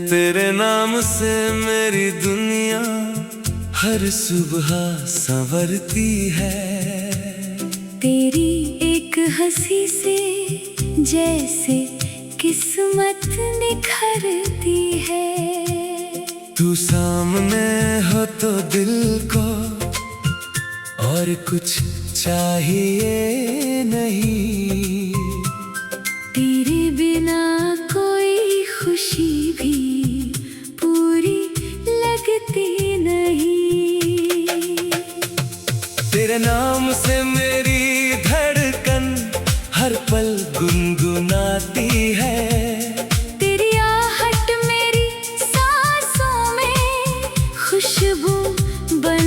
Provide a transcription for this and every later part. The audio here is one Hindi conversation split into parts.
तेरे नाम से मेरी दुनिया हर सुबह संवरती है। तेरी एक हंसी से जैसे किस्मत निखरती है। तू सामने हो तो दिल को और कुछ चाहिए नहीं। तेरे बिना कोई खुशी भी पूरी लगती नहीं। तेरे नाम से मेरी धड़कन हर पल गुनगुनाती है। तेरी आहट मेरी सांसों में खुशबू बन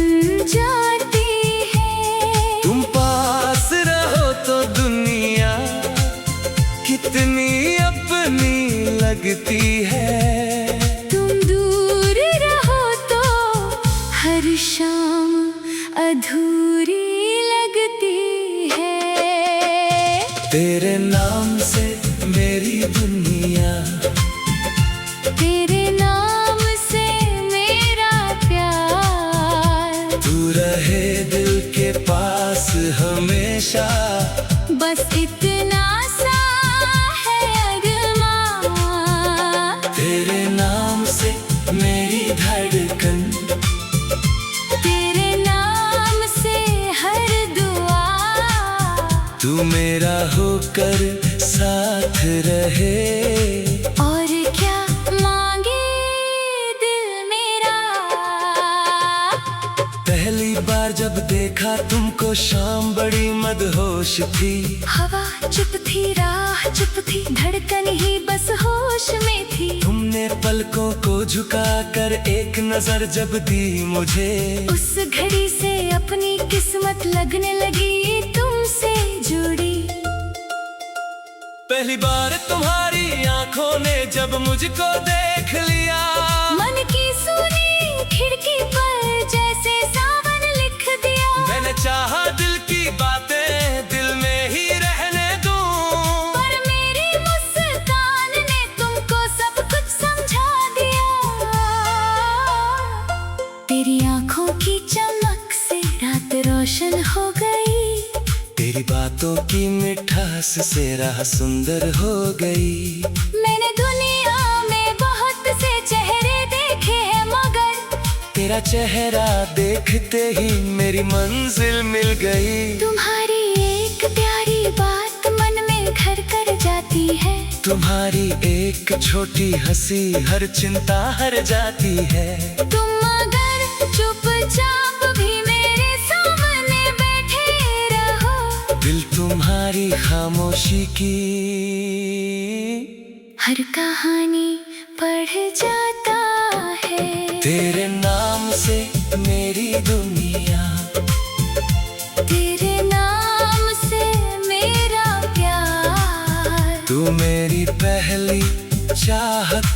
जाती है। तुम पास रहो तो दुनिया कितनी अपनी लगती है। तुम दूर रहो तो हर शाम अधूरी लगती है। तेरे नाम से मेरी दुनिया, तेरे नाम से मेरा प्यार। तू रहे दिल के पास हमेशा, बस इतना सा है अरमान। तेरे नाम से मेरी धड़कन, तेरे नाम से हर दुआ। तू मेरा होकर साथ रहे। और क्या मांगे दिल मेरा। पहली बार जब देखा तुमको शाम बड़ी मदहोश थी। हवा चुप थी, राह चुप थी, धड़कन ही बस होश में थी। तुमने पलकों को झुका कर एक नजर जब दी मुझे, उस घड़ी से अपनी किस्मत लगने लगी तुमसे जुड़ी। पहली बार तुम्हारी आंखों ने जब मुझको देख लिया, मन की सुनी खिड़की पर जैसे सावन लिख दिया। मैंने चाहा दिल की बातें दिल में ही रहने दूं, पर मेरी मुस्कान ने तुमको सब कुछ समझा दिया। तेरी आंखों की चमक से रात रोशन हो गई। तेरी बातों की मिठास से राह सुंदर हो गई। मैंने दुनिया में बहुत से चेहरे देखे हैं, मगर तेरा चेहरा देखते ही मेरी मंजिल मिल गई। तुम्हारी एक प्यारी बात मन में घर कर जाती है। तुम्हारी एक छोटी हंसी हर चिंता हर जाती है। तुम अगर चुपचाप भी मेरे सामने बैठे रहो, दिल तुम्हारी खामोशी की हर कहानी पढ़ जाता है। तेरे नाम से मेरी दुनिया, तेरे नाम से मेरा प्यार। तू मेरी पहली चाहत,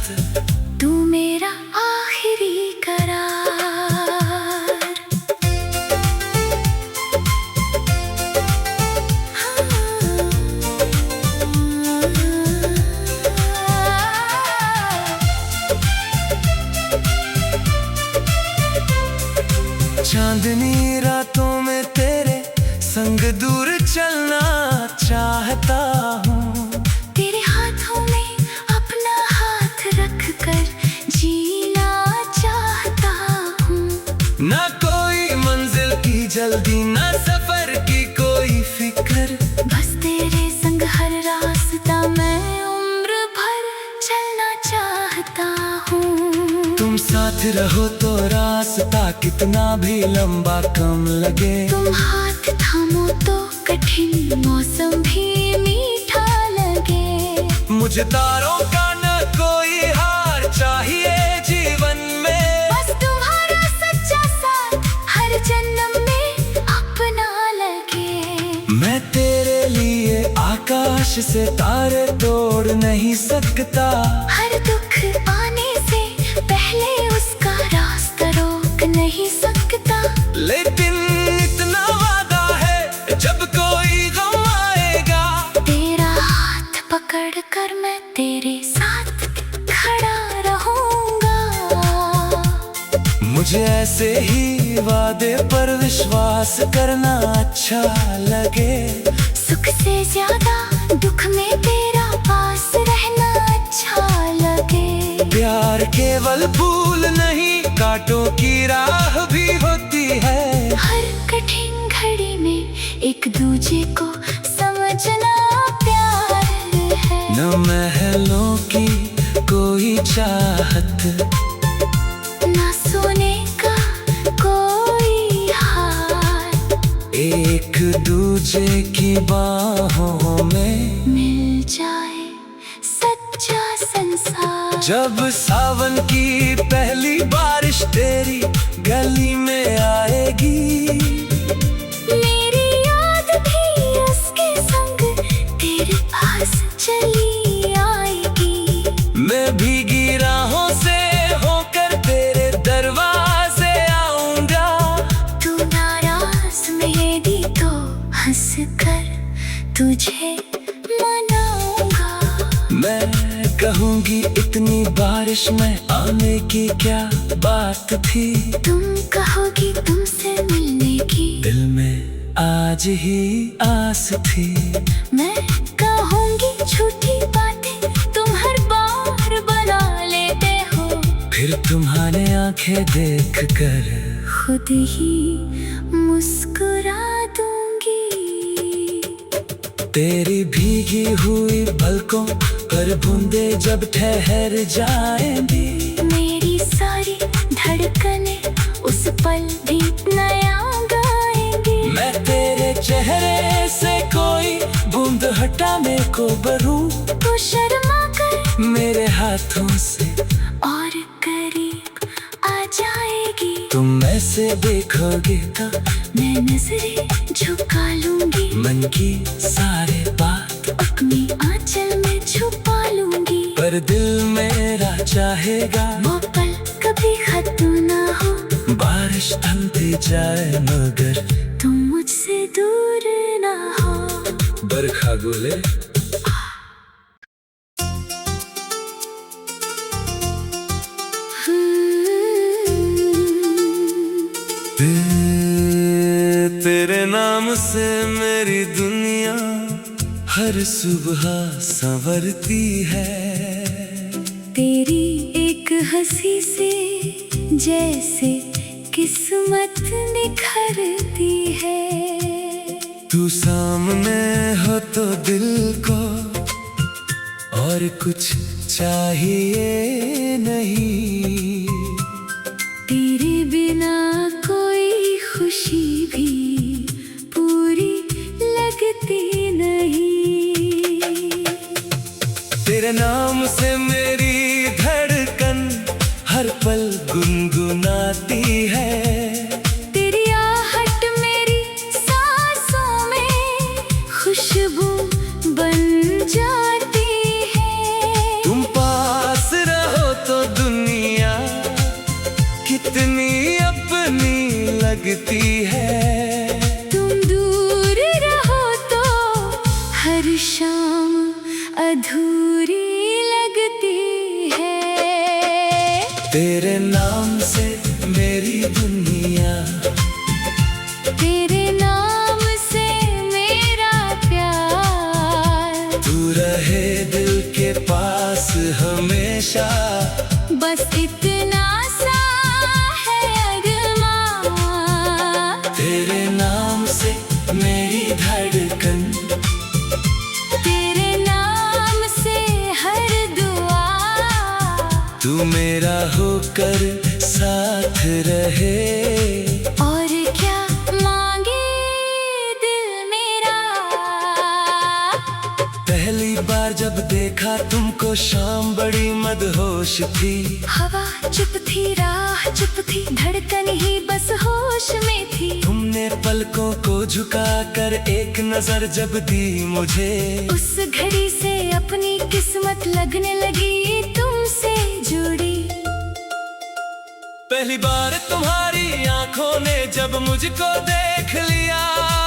तू मेरा आखिरी करार। चांदनी रातों में तेरे संग दूर चलना चाहता हूँ। तेरे हाथों में अपना हाथ रख कर जीना चाहता हूँ। ना कोई मंजिल की जल्दी, ना सफर की कोई फिक्र, बस तेरे संग हर रास्ता मैं उम्र भर चलना चाहता हूँ। तुम साथ रहो तो रास्ता कितना भी लंबा कम लगे। तुम हाथ थामो तो कठिन मौसम भी मीठा लगे। मुझे तारों का न कोई हार चाहिए जीवन में, बस तुम्हारा सच्चा साथ हर जन्म में अपना लगे। मैं तेरे लिए आकाश से तारे तोड़ नहीं सकता। हर दुख आने से पहले उसका रास्ता रोक नहीं सकता। लेकिन इतना वादा है जब कोई गम आएगा, तेरा हाथ पकड़ कर मैं तेरे साथ से ही वादे पर विश्वास करना अच्छा लगे। सुख से ज्यादा दुख में तेरा पास रहना अच्छा लगे। प्यार केवल फूल नहीं, कांटों की राह भी होती है। हर कठिन घड़ी में एक दूजे को समझना प्यार है। न महलों की कोई चाहत, ना सोने का कोई हार, एक दूजे की बाहों में मिल जाए सच्चा संसार। जब सावन की पहली बारिश तेरी गली में आएगी, मेरी याद भी उसके संग तेरे पास चली आएगी। मैं भीगी राहों से होकर तेरे दरवाजे आऊंगा। तू नाराज मेरी तो हंस कर तुझे मनाऊंगा। मैं कहूँगी इतनी बारिश में आने की क्या बात थी। तुम कहोगी तुमसे मिलने की दिल में आज ही आस थी। मैं कहूँगी झूठी बातें तुम हर बार बना लेते हो। फिर तुम्हारे आंखें देख कर खुद ही मुस्कुरा दूंगी। तेरी भीगी हुई पलकों पर बूंदे जब ठहर जाएंगी, मेरी सारी धड़कनें उस पल भी नया गाएंगी। मैं तेरे चेहरे से कोई बूंद हटाने को बरूं, तो शर्मा कर मेरे हाथों से और करीब आ जाएगी। तुम ऐसे देखोगे तो मैं नजरें झुका लूंगी। मन की सारे बात अपनी आंचल में छुपा लूंगी। पर दिल मेरा चाहेगा वो पल कभी खत्म ना हो। बारिश थमती जाए मगर तुम मुझसे दूर ना हो। बरखा गुले तेरे नाम से मेरी दुनिया हर सुबह संवरती है। तेरी एक हंसी से जैसे किस्मत निखरती है। तू सामने हो तो दिल को और कुछ चाहिए नहीं। तेरे बिना कोई खुशी भी पूरी लगती नहीं। तेरे नाम से मेरी धड़कन हर पल गुनगुनाती है। तेरी आहट मेरी सांसों में खुशबू बन जाती है। तुम पास रहो तो दुनिया कितनी अपनी लगती है। तुम दूर रहो तो हर शाम अधूरी लगती है। तेरे नाम से मेरी दुनिया, तेरे नाम से मेरा प्यार। तू रहे दिल के पास हमेशा, बस इतना सा है अरमान। तेरे नाम से मेरी धड़कन, तेरे नाम से हर दुआ। तू मेरा होकर साथ रहे। और क्या मांगे दिल मेरा। पहली बार जब देखा तुमको शाम बड़ी मदहोश थी। हवा चुप थी, राह चुप थी, धड़कन ही बस होश में थी। तुमने पलकों को झुका कर एक नजर जब दी मुझे, उस घड़ी से अपनी किस्मत लगने लगी तुमसे जुड़ी। पहली बार तुम्हारी आंखों ने जब मुझको देख लिया,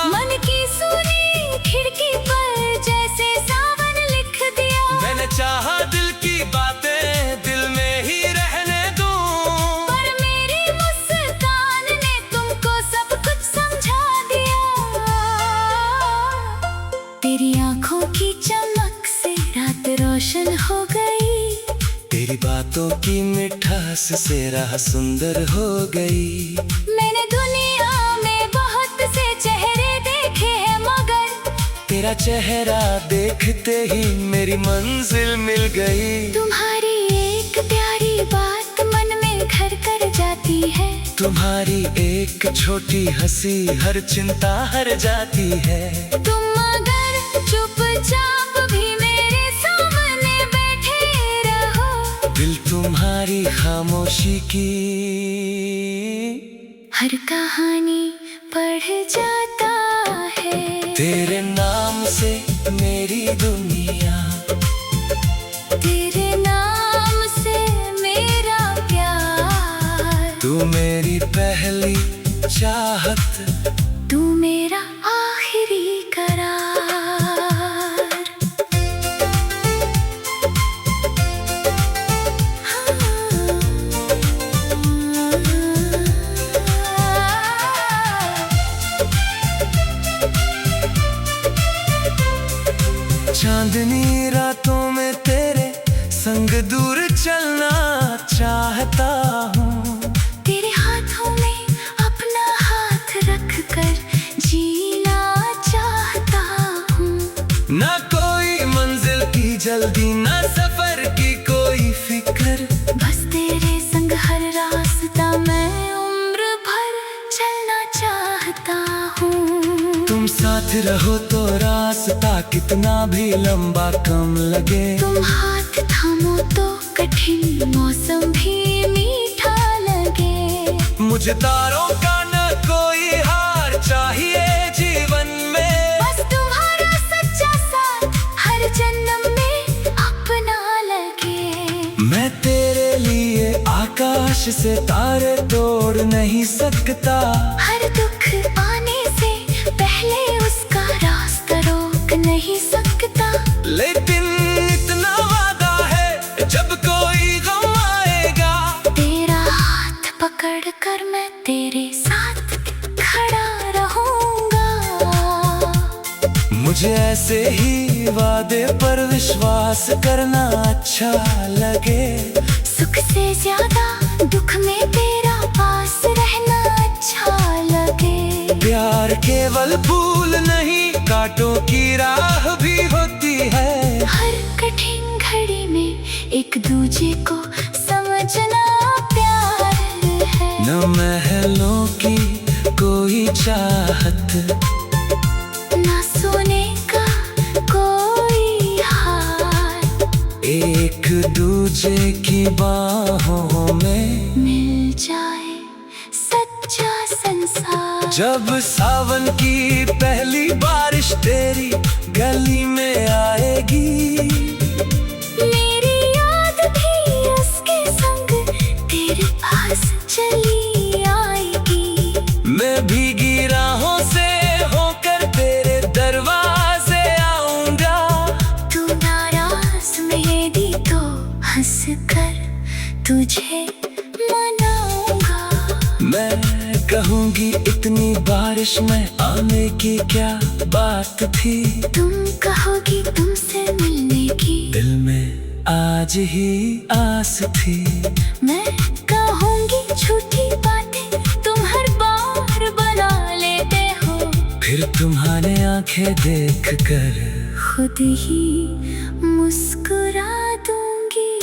मन की सुनी खिड़की पर जैसे सावन लिख दिया। मैंने चाहा दिल की बातें दिल में ही रहने दूं, पर मेरी मुस्कान आकाश से राह सुंदर हो गई। मैंने दुनिया में बहुत से चेहरे देखे हैं मगर तेरा चेहरा देखते ही मेरी मंजिल मिल गई। तुम्हारी एक प्यारी बात मन में घर कर जाती है। तुम्हारी एक छोटी हंसी हर चिंता हर जाती है। तुम अगर चुपचाप भी मेरे सामने बैठे रहो, दिल तुम्हारी खामोशी की हर कहानी पढ़ जाता है। तेरे नाम से मेरी दुनिया, तेरे नाम से मेरा प्यार, तू मेरी पहली चाहत, तू मेरा आखिरी करार। चांदनी रातों में तेरे संग दूर चलना चाहता हूँ। तेरे हाथों में अपना हाथ रख कर जीना चाहता हूँ। ना कोई मंजिल की जल्दी, ना सफर की कोई फिक्र, बस तेरे संग हर रास्ता मैं उम्र भर चलना चाहता हूँ। तुम साथ रहो तो रास्ता कितना भी लंबा कम लगे। तुम हाथ थामो तो कठिन मौसम भी मीठा लगे। मुझे तारों का न कोई हार चाहिए जीवन में, बस तुम्हारा सच्चा साथ हर जन्म में अपना लगे। मैं तेरे लिए आकाश से तारे तोड़ नहीं सकता। हर दुख आने से पहले उसका रास्ता रोक नहीं सकता। लेकिन इतना वादा है जब कोई गम आएगा, तेरा हाथ पकड़ कर मैं तेरे साथ खड़ा रहूंगा। मुझे ऐसे ही वादे पर विश्वास करना अच्छा लगे। सुख से ज्यादा दुख में तेरा पास रहना अच्छा लगे। प्यार केवल फूल नहीं, कांटों की राह भी होती है। हर कठिन घड़ी में एक दूजे को समझना प्यार है। न महलों की कोई चाहत, ना सोने का कोई हार, एक दूजे की बाहों में मिल जाए सच्चा संसार। जब सावन की पहली बारिश तेरी गली में आएगी, मेरी याद भी उसके संग तेरे पास चली आएगी। मैं भीगी राहों से होकर तेरे दरवाजे आऊंगा। तू नाराज मेरी तो हंस कर तुझे मनाऊंगा। मैं कहूँगी इतनी बारिश में आने की क्या बात थी। तुम कहोगी तुमसे मिलने की दिल में आज ही आस थी। मैं कहूँगी झूठी बातें तुम हर बार बना लेते हो। फिर तुम्हारे आंखें देख कर खुद ही मुस्कुरा दूंगी।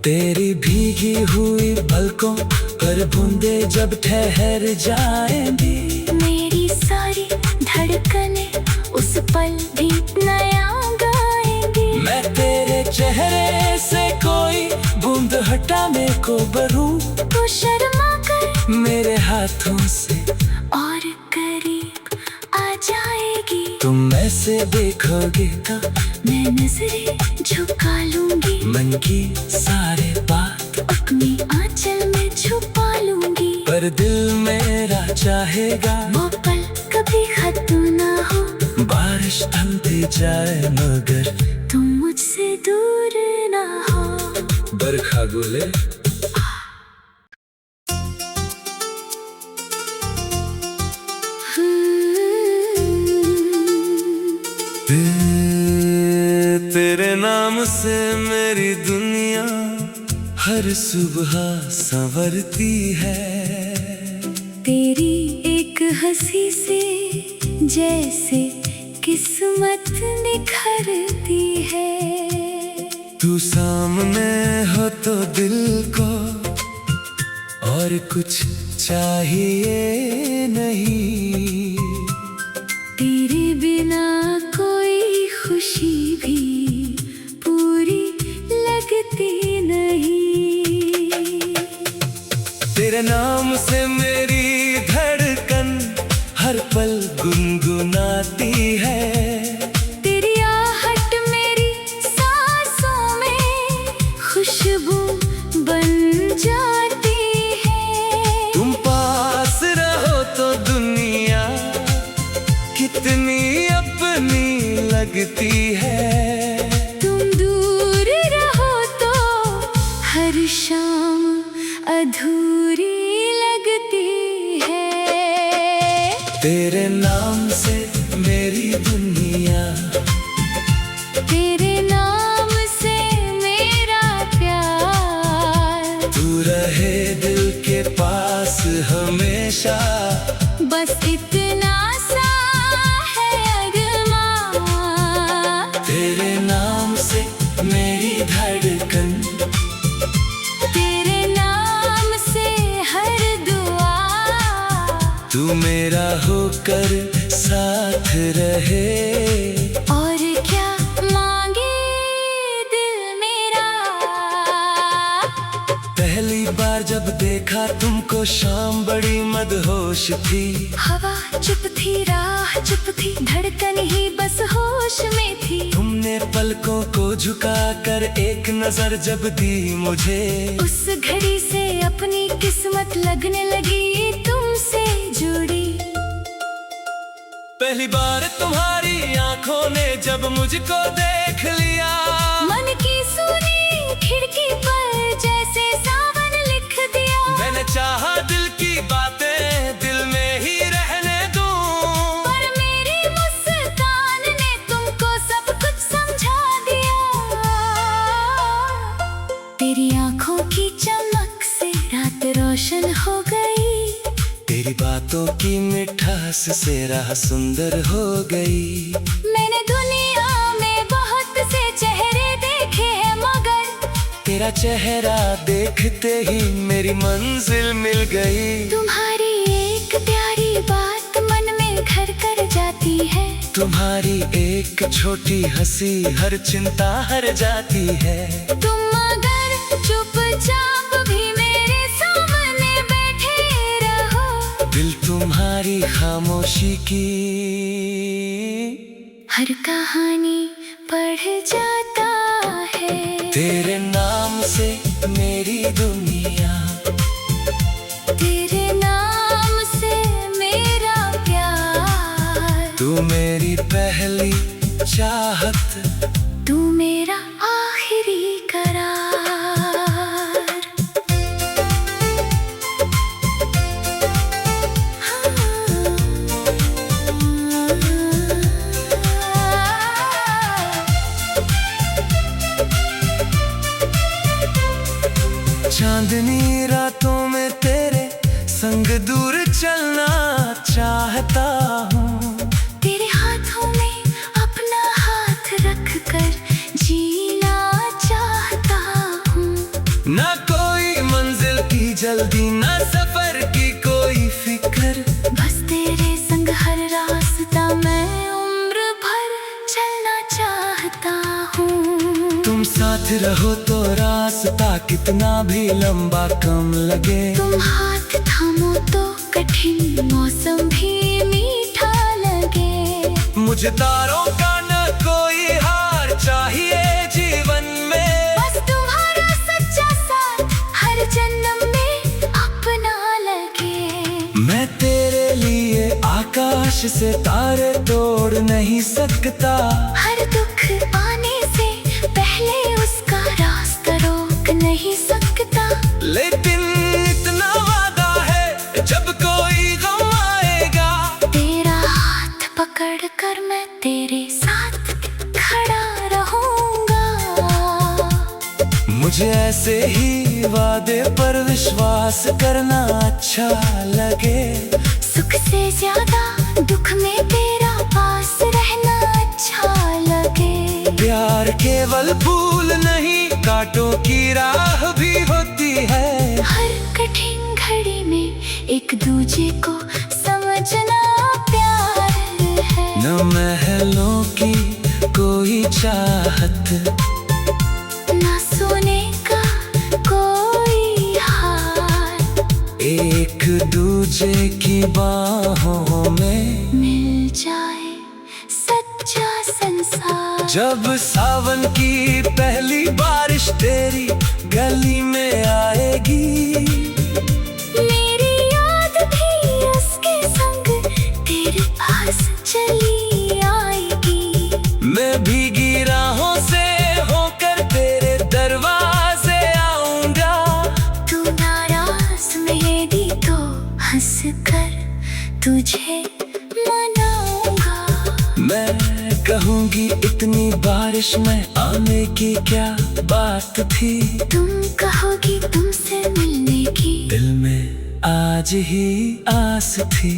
तेरी भीगी हुई पलकों पर बूंदे जब ठहर जाएंगी, मेरी सारी धड़कनें उस पल भी नया गाएंगी। मैं तेरे चेहरे से कोई बूंद हटाने को बरूं, तो शर्मा कर मेरे हाथों से और करीब आ जाएगी। तुम ऐसे देखोगे तो मैं नजरें झुका लूंगी। मन की सारे बात अपनी आंचल में छुपा लूंगी। पर दिल मेरा चाहेगा वो पल कभी खत्म ना हो। बारिश थमती जाए मगर तुम मुझसे दूर ना हो। बरखा गोले तेरे नाम से मेरी दुनिया हर सुबह संवरती है। तेरी एक हंसी से जैसे किस्मत निखरती है। तू सामने हो तो दिल को और कुछ चाहिए नहीं। तेरे बिना कोई खुशी भी पूरी लगती नहीं। तेरे नाम से मेरी धड़कन हर पल गुनगुनाती है। तेरी आहट मेरी सांसों में खुशबू बन जाती है। तुम पास रहो तो दुनिया कितनी अपनी लगती है। तुम दूर रहो तो हर शाम अधूरी लगती है। तेरे नाम से मेरी दुनिया, तेरे नाम से मेरा प्यार। तू रहे दिल के पास हमेशा, बस इतना सा है अरमां। तेरे नाम से मेरी धड़कन, तेरे नाम से हर दुआ। तू मेरा होकर साथ रहे। और क्या मांगे दिल मेरा। पहली बार जब देखा तुमको शाम बड़ी मदहोश थी। हवा चुप थी, राह चुप थी, धड़कन ही बस होश में थी। तुमने पलकों को झुका कर एक नजर जब दी मुझे, उस घड़ी से अपनी किस्मत लगने लगी तुमसे जुड़ी। पहली बार तुम्हारी आंखों ने जब मुझको देख लिया, मन की सुनी खिड़की पर जैसे सावन लिख दिया। मैंने चाहा दिल की बातें दिल में ही रहने दूं, पर मेरी मुस्कान ने तुमको सब कुछ समझा दिया। तेरी आंखों की चमक से रात रोशन हो गई। तेरी बातों की मिठास से राह सुंदर हो गई। मैंने दुनिया में बहुत से चेहरे देखे हैं मगर तेरा चेहरा देखते ही मेरी मंजिल मिल गई। तुम्हारी एक प्यारी बात मन में घर कर जाती है। तुम्हारी एक छोटी हंसी हर चिंता हर जाती है। तुम अगर चुपचाप भी मेरे सामने बैठे रहो, दिल तुम्हारी खामोशी की हर कहानी पढ़ जाता है। तेरे नाम से मेरी दुनिया, तेरे नाम से मेरा प्यार। तू मेरी पहली चाहत, तू मेरा आखिरी करार। चांदनी रातों में तेरे संग दूर चलना चाहता हूँ। तेरे हाथों में अपना हाथ रख कर जीना चाहता हूँ। ना कोई मंजिल की जल्दी, ना सफर की कोई फिक्र, बस तेरे संग हर रास्ता मैं उम्र भर चलना चाहता हूँ। तुम साथ रहो तो रास्ता कितना भी लंबा कम लगे। तुम हाथ थामो तो कठिन मौसम भी मीठा लगे। मुझे तारों का न कोई हार चाहिए जीवन में, बस तुम्हारा सच्चा साथ हर जन्म में अपना लगे। मैं तेरे लिए आकाश से तारे तोड़ नहीं सकता। हर दुख आने से पहले उसका रास्ता रोक नहीं सकता। लेकिन इतना वादा है जब कोई गम आएगा, तेरा हाथ पकड़ कर मैं तेरे साथ खड़ा रहूंगा। मुझे ऐसे ही वादे पर विश्वास करना अच्छा लगे। सुख से ज्यादा दुख में तेरा पास रहना अच्छा लगे। प्यार केवल फूल नहीं, कांटों की राह भी होती है। हर कठिन घड़ी में एक दूजे को समझना प्यार है। न महलों की कोई चाहत, ना सोने का कोई हार, एक दूजे की बाहों में मिल जाए सच्चा संसार। जब सावन की पहली बारिश तेरी गली में आएगी, मेरी याद भी उसके संग तेरे पास चली आएगी। मैं भीगी राहों से होकर तेरे दरवाजे आऊंगा। तू नाराज मेरी तो हंस कर तुझे मनाऊंगा। मैं कहूँगी इतनी बारिश में आने की क्या बात थी। तुम कहोगी तुमसे मिलने की दिल में आज ही आस थी।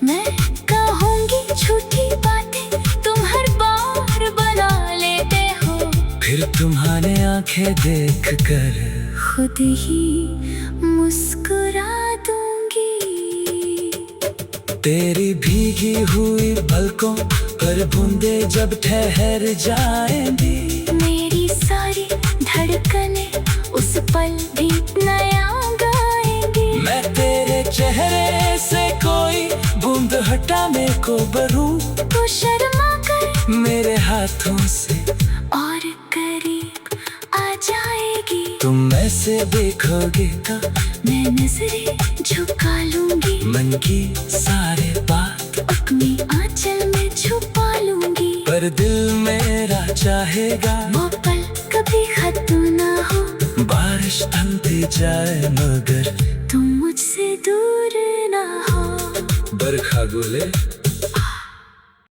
मैं कहूँगी झूठी बातें तुम हर बार बना लेते हो। फिर तुम्हारे आंखें देख कर खुद ही मुस्कुरा दूंगी। तेरी भीगी हुई पलकों पर बूंदे जब ठहर जाएंगी, मेरी सारी धड़कनें उस पल भी नया गाएंगी। मैं तेरे चेहरे से कोई बूंद हटाने को बरूं, तू शर्मा कर मेरे हाथों से और करीब आ जाएगी। तुम ऐसे देखोगे तो मैं नजरें झुका लूंगी। मन की सारे बात अपनी आंचल में छुपा लूंगी। पर दिल मेरा चाहेगा वो पल कभी खत्म ना हो। बारिश थमती जाए मगर तुम मुझसे दूर ना हो। बरखा गुले